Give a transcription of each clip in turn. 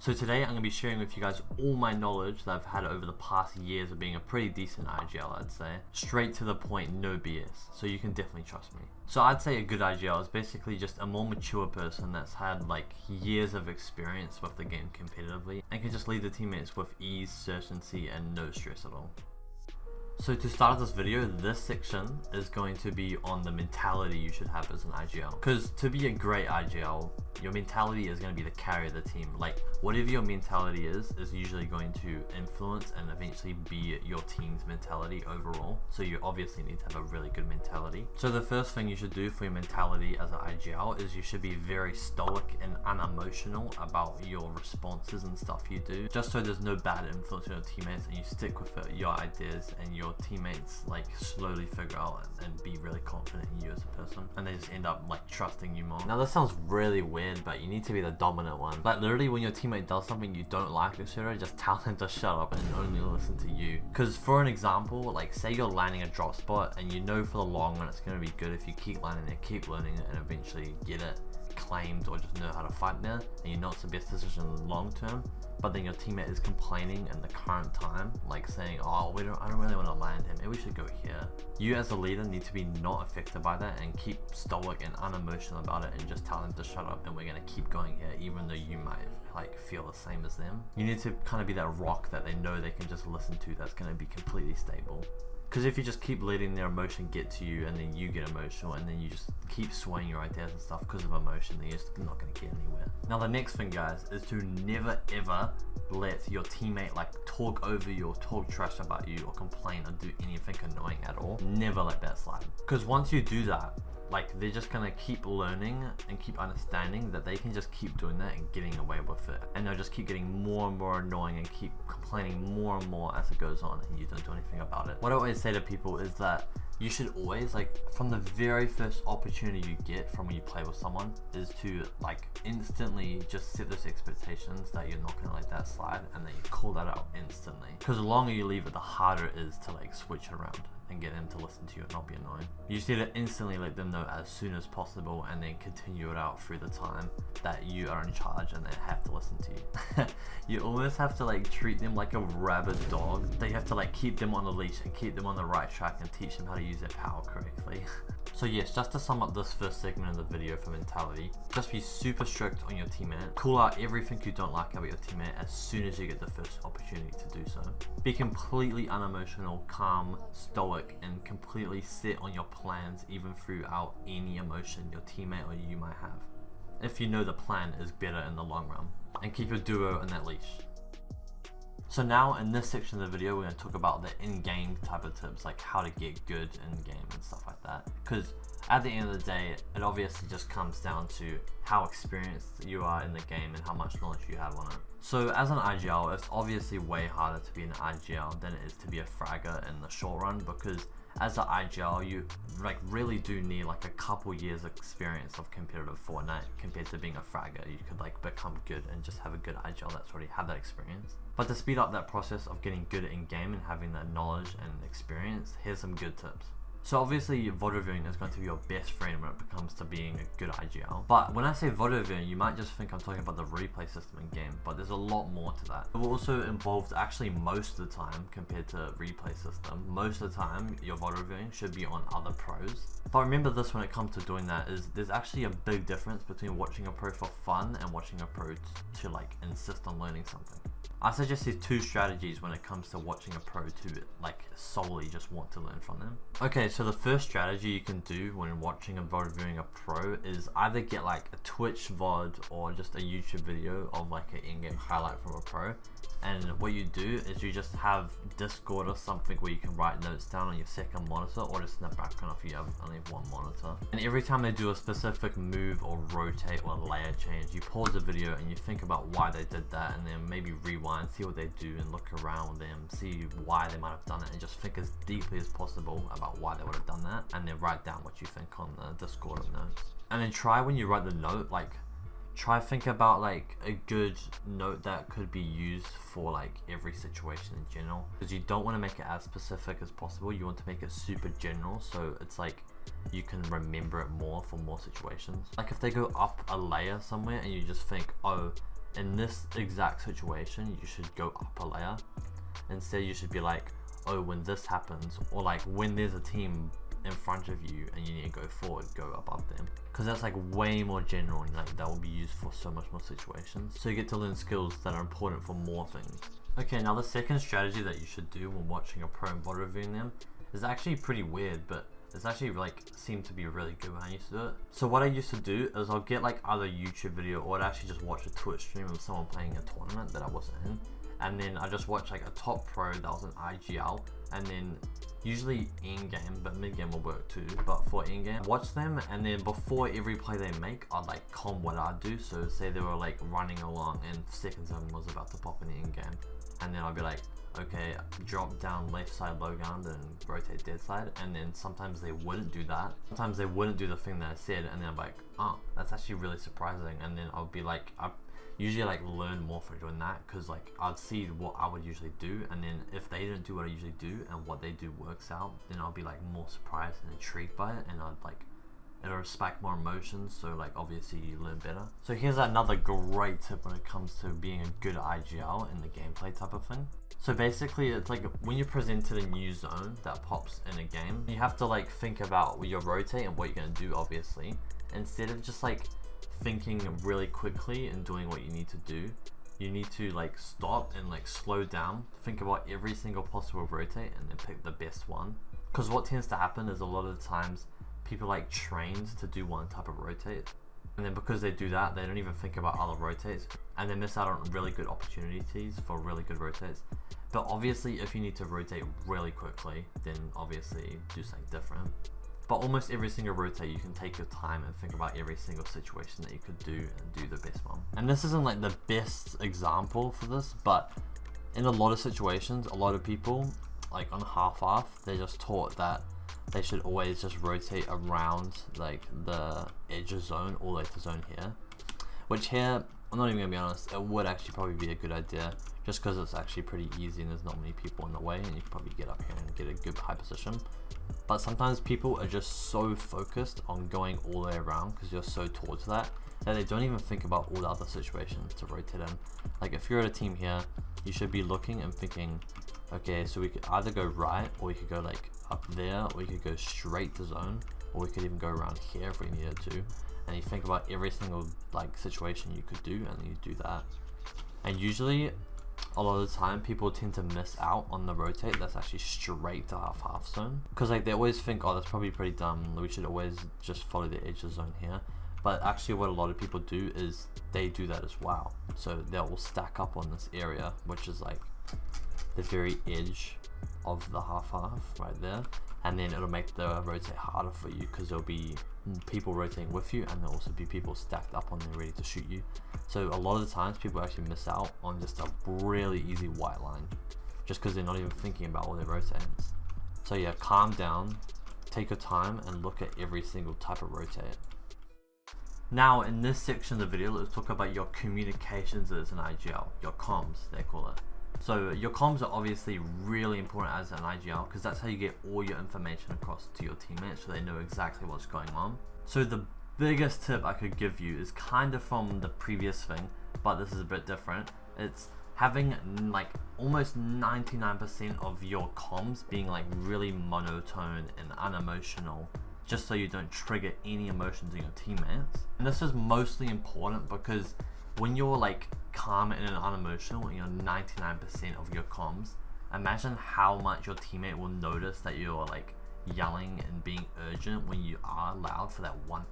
So today I'm going to be sharing with you guys all my knowledge that I've had over the past years of being a pretty decent IGL, I'd say. Straight to the point, no BS, so you can definitely trust me. So I'd say a good IGL is basically just a more mature person that's had like years of experience with the game competitively and can just lead the teammates with ease, certainty, and no stress at all. So to start this video, this section is going to be on the mentality you should have as an IGL. Because to be a great IGL, your mentality is going to be the carry of the team. Like whatever your mentality is usually going to influence and eventually be your team's mentality overall. So you obviously need to have a really good mentality. So the first thing you should do for your mentality as an IGL is you should be very stoic and unemotional about your responses and stuff you do. Just so there's no bad influence on your teammates and you stick with your ideas and your teammates like slowly figure out and be really confident in you as a person, and they just end up like trusting you more. Now this sounds really weird, but you need to be the dominant one. Like literally when your teammate does something you don't like, etc., just tell them to shut up and only listen to you. Because for an example, like say you're landing a drop spot and you know for the long run it's going to be good if you keep landing it, keep learning it, and eventually get it claimed or just know how to fight there, and you know it's the best decision long term. But then your teammate is complaining in the current time, like saying, oh, I don't really want to land him, maybe we should go here. You as a leader need to be not affected by that and keep stoic and unemotional about it and just tell them to shut up and we're going to keep going here even though you might like feel the same as them. You need to kind of be that rock that they know they can just listen to, that's going to be completely stable. Because if you just keep letting their emotion get to you and then you get emotional and then you just keep swaying your ideas and stuff because of emotion, then you're just not going to get anywhere. Now the next thing, guys, is to never ever let your teammate like talk over you or talk trash about you or complain or do anything annoying at all. Never let that slide. Because once you do that, like they're just gonna keep learning and keep understanding that they can just keep doing that and getting away with it, and they'll just keep getting more and more annoying and keep complaining more and more as it goes on and you don't do anything about it. What I always say to people is that you should always, like from the very first opportunity you get from when you play with someone, is to like instantly just set those expectations that you're not gonna let that slide, and then you call that out instantly. Because the longer you leave it, the harder it is to like switch it around and get them to listen to you and not be annoying. You just need to instantly let them know as soon as possible and then continue it out through the time that you are in charge and they have to listen to you. You almost have to like treat them like a rabid dog. They have to like keep them on the leash and keep them on the right track and teach them how to use their power correctly. So yes, just to sum up this first segment of the video for mentality, just be super strict on your teammate. Call out everything you don't like about your teammate as soon as you get the first opportunity to do so. Be completely unemotional, calm, stoic, and completely set on your plans even throughout any emotion your teammate or you might have, if you know the plan is better in the long run. And keep your duo on that leash. So now in this section of the video, we're going to talk about the in-game type of tips, like how to get good in-game and stuff like that. Because at the end of the day, it obviously just comes down to how experienced you are in the game and how much knowledge you have on it. So as an IGL, it's obviously way harder to be an IGL than it is to be a fragger in the short run, because as an IGL, you like really do need like a couple years experience of competitive Fortnite compared to being a fragger. You could like become good and just have a good IGL that's already had that experience. But to speed up that process of getting good in game and having that knowledge and experience, here's some good tips. So obviously VOD reviewing is going to be your best friend when it comes to being a good IGL. But when I say VOD reviewing, you might just think I'm talking about the replay system in game, but there's a lot more to that. It will also involve actually most of the time compared to replay system. Most of the time your VOD reviewing should be on other pros. But remember this when it comes to doing that, is there's actually a big difference between watching a pro for fun and watching a pro to like insist on learning something. I suggest these two strategies when it comes to watching a pro to like solely just want to learn from them. Okay, so the first strategy you can do when watching and VOD reviewing a pro is either get like a Twitch VOD or just a YouTube video of like an in-game highlight from a pro. And what you do is you just have Discord or something where you can write notes down on your second monitor, or just in the background if you have only one monitor. And every time they do a specific move or rotate or layer change, you pause the video and you think about why they did that, and then maybe rewind, see what they do and look around them, see why they might have done it, and just think as deeply as possible about why they would have done that, and then write down what you think on the Discord of notes. And then try when you write the note, like try think about like a good note that could be used for like every situation in general, because you don't want to make it as specific as possible. You want to make it super general so it's like you can remember it more for more situations. Like if they go up a layer somewhere and you just think, oh, in this exact situation, you should go up a layer. Instead, you should be like, oh, when this happens, or like when there's a team in front of you and you need to go forward, go above them, because that's like way more general and like that will be used for so much more situations. So you get to learn skills that are important for more things. Okay, now the second strategy that you should do when watching a pro and VOD reviewing them is actually pretty weird, but it's actually like seemed to be really good when I used to do it. So what I used to do is I'll get like either a YouTube video or I'd actually just watch a Twitch stream of someone playing a tournament that I wasn't in, and then I just watch like a top pro that was an IGL, and then usually in-game, but mid-game will work too, but for in-game, watch them, and then before every play they make, I'd like com what I'd do. So say they were like running along and second 7 was about to pop in the in-game, and then I'd be like, okay, drop down left side low ground and rotate dead side. And then sometimes they wouldn't do that. Sometimes they wouldn't do the thing that I said, and then I'm like, oh, that's actually really surprising. And then I'll be like, I usually like learn more from doing that, because like I'd see what I would usually do, and then if they didn't do what I usually do and what they do works out, then I'll be like more surprised and intrigued by it, and I'd like, it'll spike more emotions, so like obviously you learn better. So here's another great tip when it comes to being a good IGL in the gameplay type of thing. So basically it's like when you're presented a new zone that pops in a game, you have to like think about your rotate and what you're gonna do, obviously, instead of just like thinking really quickly and doing what you need to do. You need to like stop and like slow down, think about every single possible rotate, and then pick the best one. Because what tends to happen is a lot of the times people like trained to do one type of rotate, and then because they do that, they don't even think about other rotates, and they miss out on really good opportunities for really good rotates. But obviously if you need to rotate really quickly, then obviously do something different. But almost every single rotate, you can take your time and think about every single situation that you could do and do the best one. And this isn't like the best example for this, but in a lot of situations, a lot of people like on half-half, they're just taught that they should always just rotate around like the edge of zone all the way to zone here, which here, I'm not even gonna be honest, it would actually probably be a good idea, just because it's actually pretty easy and there's not many people in the way, and you can probably get up here and get a good high position. But sometimes people are just so focused on going all the way around because you're so towards that they don't even think about all the other situations to rotate in. Like if you're at a team here, you should be looking and thinking, okay, so we could either go right, or we could go like up there, or we could go straight to zone, or we could even go around here if we needed to. And you think about every single like situation you could do, and you do that. And usually a lot of the time people tend to miss out on the rotate that's actually straight to half zone, because like they always think, oh, that's probably pretty dumb, we should always just follow the edge of zone here. But actually what a lot of people do is they do that as well. So they'll stack up on this area, which is like the very edge of the half right there, and then it'll make the rotate harder for you because there'll be people rotating with you, and there'll also be people stacked up on there ready to shoot you. So a lot of the times people actually miss out on just a really easy white line just because they're not even thinking about all their rotates. So yeah, calm down, take your time, and look at every single type of rotate. Now in this section of the video, let's talk about your communications as an IGL, your comms they call it. So your comms are obviously really important as an IGL because that's how you get all your information across to your teammates so they know exactly what's going on. So the biggest tip I could give you is kind of from the previous thing, but this is a bit different. It's having like almost 99% of your comms being like really monotone and unemotional, just so you don't trigger any emotions in your teammates. And this is mostly important because when you're like calm and unemotional and you're 99% of your comms, imagine how much your teammate will notice that you're like yelling and being urgent when you are loud for that 1%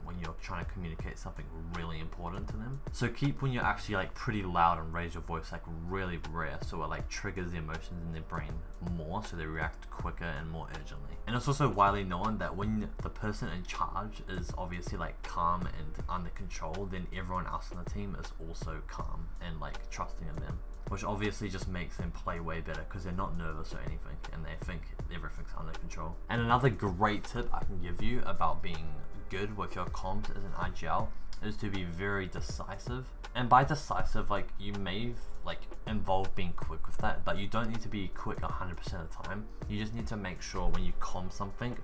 when you're trying to communicate something really important to them. So keep when you're actually like pretty loud and raise your voice like really rare, so it like triggers the emotions in their brain more, so they react quicker and more urgently. And it's also widely known that when the person in charge is obviously like calm and under control, then everyone else on the team is also calm and like trusting in them, which obviously just makes them play way better because they're not nervous or anything and they think everything's under control. And another great tip I can give you about being good with your comms as an IGL is to be very decisive. And by decisive, like you may like involve being quick with that, but you don't need to be quick 100% of the time. You just need to make sure when you comm something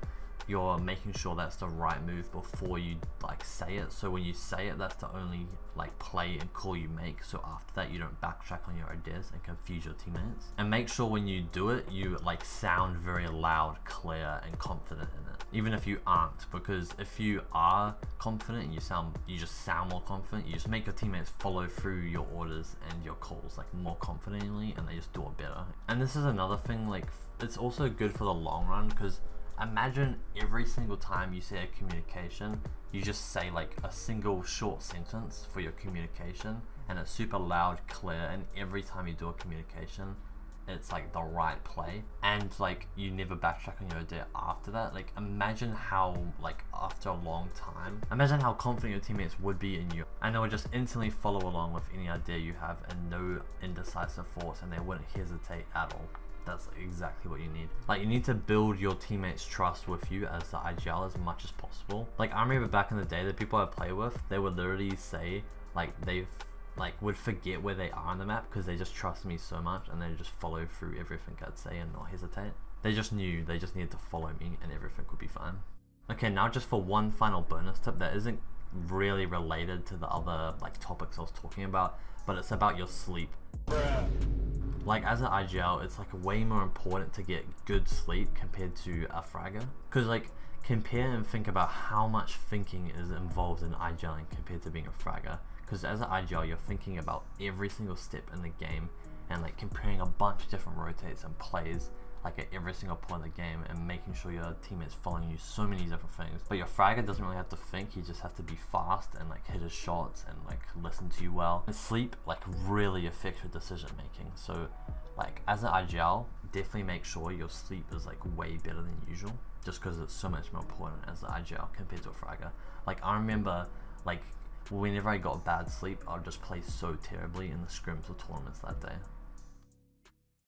you're making sure that's the right move before you like say it. So when you say it, that's the only like play and call you make. So after that, you don't backtrack on your ideas and confuse your teammates. And make sure when you do it, you like sound very loud, clear, and confident in it, even if you aren't. Because if you are confident and you just sound more confident, you just make your teammates follow through your orders and your calls like more confidently, and they just do it better. And this is another thing, like it's also good for the long run, because imagine every single time you say a communication, you just say like a single short sentence for your communication, and it's super loud, clear, and every time you do a communication, it's like the right play, and like you never backtrack on your idea after that. Like imagine how, like after a long time, imagine how confident your teammates would be in you, and they would just instantly follow along with any idea you have and no indecisive thoughts, and they wouldn't hesitate at all. That's exactly what you need. Like you need to build your teammates' trust with you as the IGL as much as possible. Like I remember back in the day, the people I play with, they would literally say like they would forget where they are on the map because they just trust me so much, and they just follow through everything I'd say and not hesitate. They just knew they just needed to follow me and everything would be fine. Okay, now just for one final bonus tip that isn't really related to the other like topics I was talking about, but it's about your sleep. Like as an IGL, it's like way more important to get good sleep compared to a fragger. Cause like compare and think about how much thinking is involved in IGLing compared to being a fragger. Cause as an IGL, you're thinking about every single step in the game and like comparing a bunch of different rotates and plays like at every single point of the game, and making sure your teammates following you so many different things. But your fragger doesn't really have to think, he just has to be fast and like hit his shots and like listen to you well. And sleep like really affects your decision making. So like as an IGL, definitely make sure your sleep is like way better than usual, just because it's so much more important as an IGL compared to a fragger. Like I remember like whenever I got bad sleep, I'd just play so terribly in the scrims or tournaments that day.